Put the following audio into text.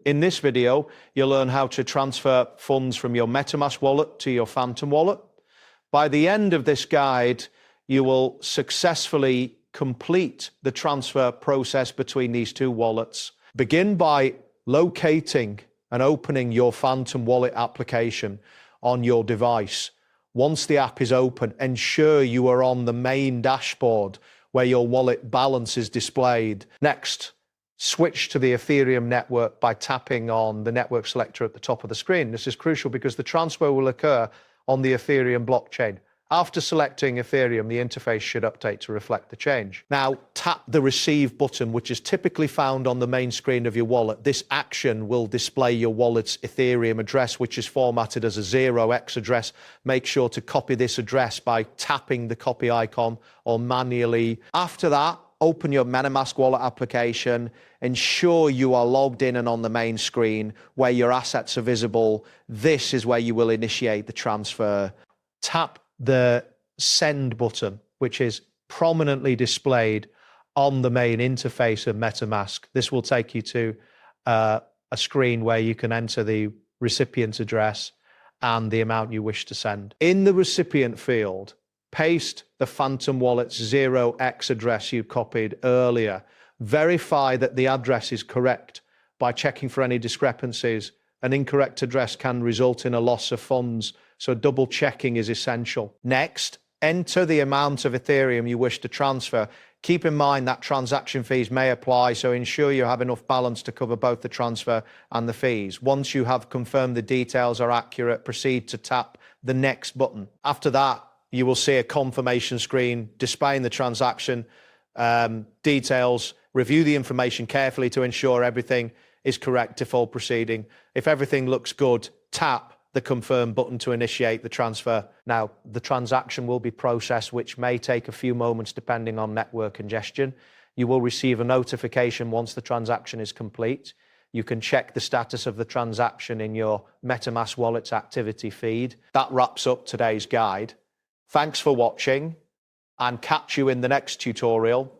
In this video, you'll learn how to transfer funds from your Metamask wallet to your Phantom wallet. By the end of this guide, you will successfully complete the transfer process between these two wallets. Begin by locating and opening your Phantom wallet application on your device. Once the app is open, ensure you are on the main dashboard where your wallet balance is displayed. Next, switch to the Ethereum network by tapping on the network selector at the top of the screen. This is crucial because the transfer will occur on the Ethereum blockchain. After selecting Ethereum, the interface should update to reflect the change. Now, tap the Receive button, which is typically found on the main screen of your wallet. This action will display your wallet's Ethereum address, which is formatted as a 0x address. Make sure to copy this address by tapping the copy icon or manually. After that, open your Metamask wallet application. Ensure you are logged in and on the main screen where your assets are visible. This is where you will initiate the transfer. Tap the Send button, which is prominently displayed on the main interface of Metamask. This will take you to a screen where you can enter the recipient address and the amount you wish to send. In the recipient field, paste the Phantom wallet's 0x address you copied earlier. Verify that the address is correct by checking for any discrepancies. An incorrect address can result in a loss of funds, so double checking is essential. Next, enter the amount of Ethereum you wish to transfer. Keep in mind that transaction fees may apply, so ensure you have enough balance to cover both the transfer and the fees. Once you have confirmed the details are accurate, proceed to tap the Next button. After that, you will see a confirmation screen displaying the transaction details. Review the information carefully to ensure everything is correct before proceeding. If everything looks good, tap the Confirm button to initiate the transfer. Now, the transaction will be processed, which may take a few moments depending on network congestion. You will receive a notification once the transaction is complete. You can check the status of the transaction in your Metamask wallet's activity feed. That wraps up today's guide. Thanks for watching, and catch you in the next tutorial.